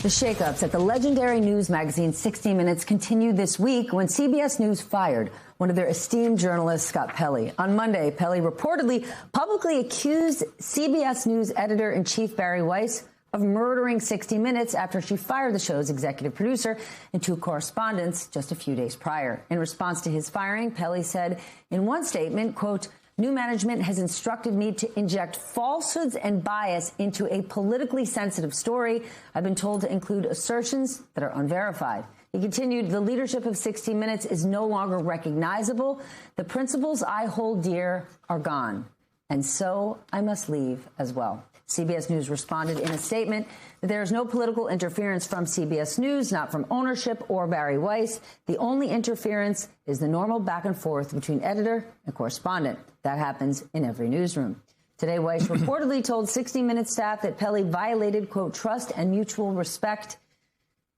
The shakeups at the legendary news magazine 60 Minutes continued this week when CBS News fired one of their esteemed journalists, Scott Pelley. On Monday, Pelley reportedly publicly accused CBS News editor-in-chief Bari Weiss of murdering 60 Minutes after she fired the show's executive producer and two correspondents just a few days prior. In response to his firing, Pelley said in one statement, quote, "New management has instructed me to inject falsehoods and bias into a politically sensitive story. I've been told to include assertions that are unverified." He continued, "The leadership of 60 Minutes is no longer recognizable. The principles I hold dear are gone. And so I must leave as well." CBS News responded in a statement that there is no political interference from CBS News, not from ownership or Bari Weiss. The only interference is the normal back and forth between editor and correspondent. That happens in every newsroom. Today, Weiss reportedly told 60 Minutes staff that Pelley violated, quote, "trust and mutual respect."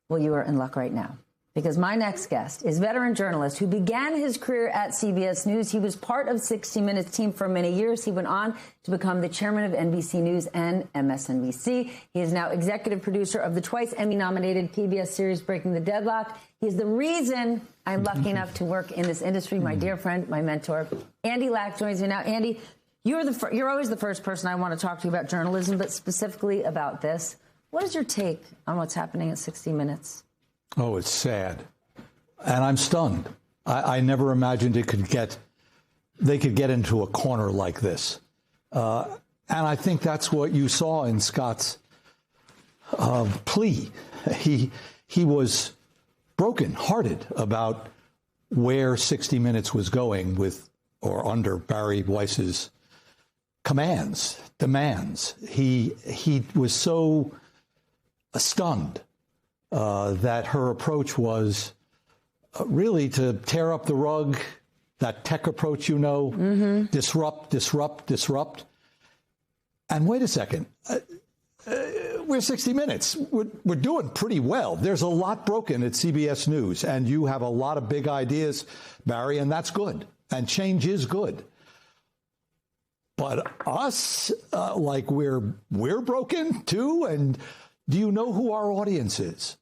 Well, you are in luck right now, because my next guest is veteran journalist who began his career at CBS News. He was part of 60 Minutes team for many years. He went on to become the chairman of NBC News and MSNBC. He is now executive producer of the twice Emmy-nominated PBS series Breaking the Deadlock. He is the reason I'm lucky enough to work in this industry. My dear friend, my mentor, Andy Lack joins me now. Andy, you're always the first person I want to talk to about journalism, but specifically about this. What is your take on what's happening at 60 Minutes? Oh, it's sad. And I'm stunned. I never imagined they could get into a corner like this. And I think that's what you saw in Scott's plea. He was broken-hearted about where 60 Minutes was going with or under Bari Weiss's demands. He was so stunned that her approach was really to tear up the rug, that tech approach, disrupt. And wait a second, we're 60 Minutes. We're doing pretty well. There's a lot broken at CBS News, and you have a lot of big ideas, Bari, and that's good. And change is good. But us, like we're broken too, and do you know who our audience is?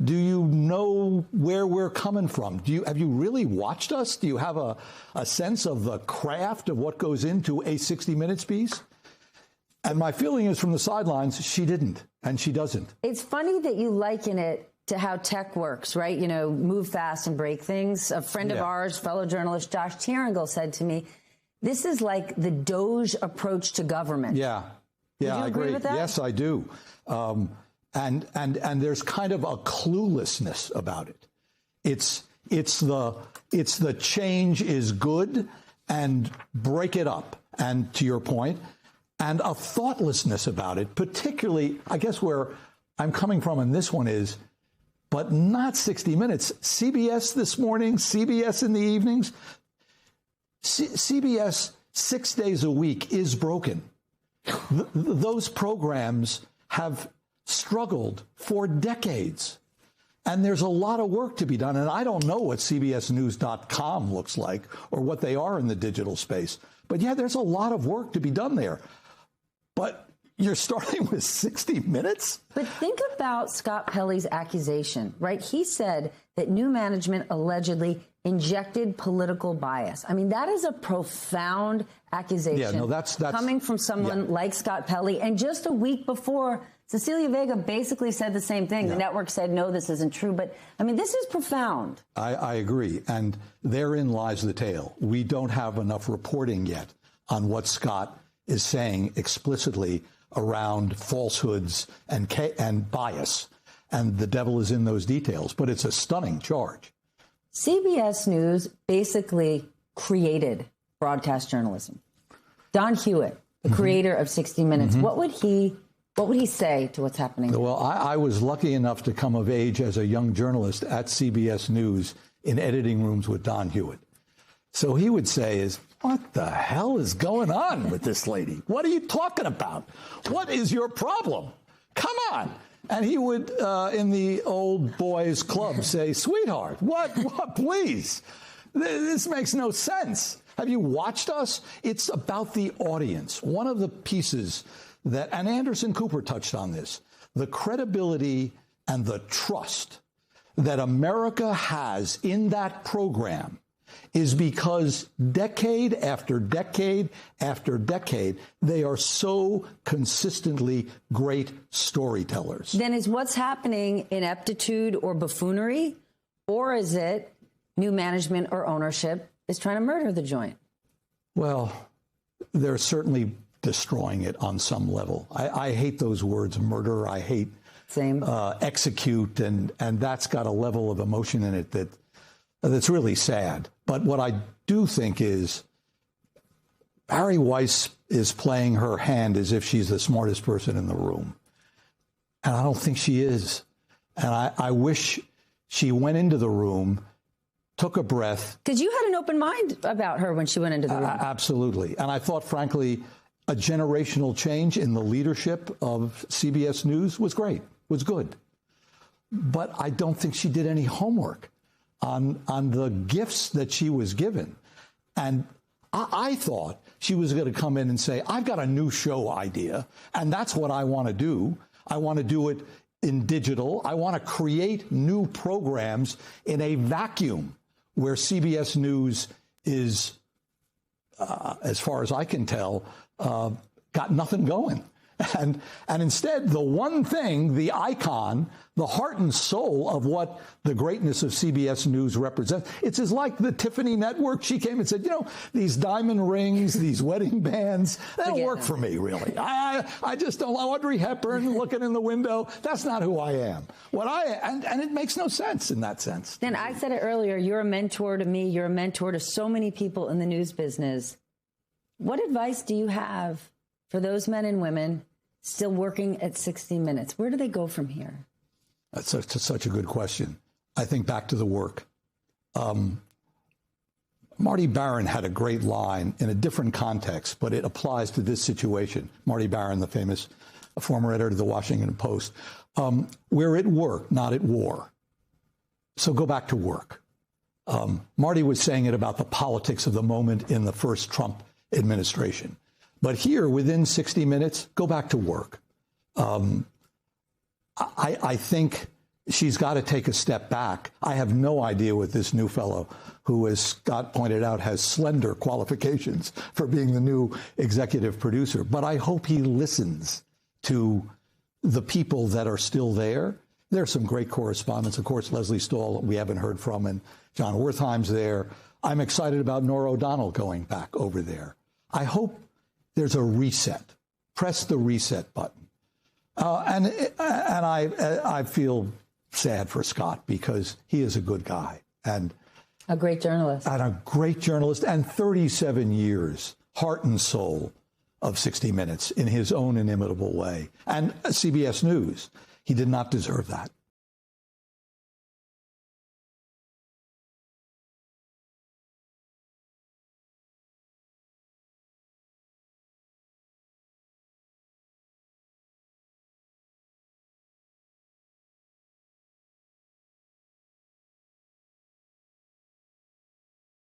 Do you know where we're coming from? Have you really watched us? Do you have a sense of the craft of what goes into a 60 Minutes piece? And my feeling is from the sidelines, she didn't, and she doesn't. It's funny that you liken it to how tech works, right? Move fast and break things. A friend of ours, fellow journalist Josh Tieringal, said to me, this is like the Doge approach to government. Yeah, I agree with that? Yes, I do. And there's kind of a cluelessness about it. It's the change is good and break it up. And to your point, and a thoughtlessness about it, particularly, I guess where I'm coming from in this one is, but not 60 Minutes. CBS this morning, CBS in the evenings, CBS 6 days a week is broken. Those programs have struggled for decades. And there's a lot of work to be done. And I don't know what CBSNews.com looks like or what they are in the digital space. But yeah, there's a lot of work to be done there. But you're starting with 60 Minutes? But think about Scott Pelley's accusation, right? He said that new management allegedly injected political bias. I mean, that is a profound accusation. Yeah, no, that's coming from someone like Scott Pelley. And just a week before, Cecilia Vega basically said the same thing. Yeah. The network said, no, this isn't true. But, I mean, this is profound. I agree. And therein lies the tale. We don't have enough reporting yet on what Scott is saying explicitly around falsehoods and bias. And the devil is in those details. But it's a stunning charge. CBS News basically created broadcast journalism. Don Hewitt, the creator of 60 Minutes, what would he say to what's happening? Well, I was lucky enough to come of age as a young journalist at CBS News in editing rooms with Don Hewitt. So he would say what the hell is going on with this lady? What are you talking about? What is your problem? Come on. And he would, in the old boys club, say, sweetheart, what, please? This makes no sense. Have you watched us? It's about the audience. One of the pieces that, and Anderson Cooper touched on this, the credibility and the trust that America has in that program is because decade after decade after decade, they are so consistently great storytellers. Then is what's happening ineptitude or buffoonery, or is it new management or ownership is trying to murder the joint? Well, they're certainly destroying it on some level. I hate those words, murder. I hate execute, and that's got a level of emotion in it that's really sad. But what I do think is Bari Weiss is playing her hand as if she's the smartest person in the room. And I don't think she is. And I wish she went into the room, took a breath. Because you had an open mind about her when she went into the room. Absolutely. And I thought, frankly, a generational change in the leadership of CBS News was great, was good. But I don't think she did any homework on the gifts that she was given. And I thought she was going to come in and say, I've got a new show idea, and that's what I want to do. I want to do it in digital. I want to create new programs in a vacuum where CBS News is, as far as I can tell, got nothing going. And instead, the one thing, the icon, the heart and soul of what the greatness of CBS News represents, it's as like the Tiffany Network. She came and said, you know, these diamond rings, these wedding bands, they don't work for me, really. I just don't. Audrey Hepburn looking in the window, that's not who I am. And it makes no sense in that sense. Then I said it earlier, you're a mentor to me. You're a mentor to so many people in the news business. What advice do you have for those men and women still working at 60 Minutes? Where do they go from here? That's such a good question. I think back to the work. Marty Baron had a great line in a different context, but it applies to this situation. Marty Baron, the famous former editor of the Washington Post. We're at work, not at war. So go back to work. Marty was saying it about the politics of the moment in the first Trump administration. But here, within 60 Minutes, go back to work. I think she's got to take a step back. I have no idea what this new fellow, who, as Scott pointed out, has slender qualifications for being the new executive producer. But I hope he listens to the people that are still there. There's some great correspondents. Of course, Leslie Stahl, we haven't heard from, and John Wertheim's there. I'm excited about Norah O'Donnell going back over there. I hope there's a reset. Press the reset button. And I feel sad for Scott because he is a good guy and a great journalist. And a great journalist, and 37 years, heart and soul of 60 Minutes in his own inimitable way. And CBS News, he did not deserve that.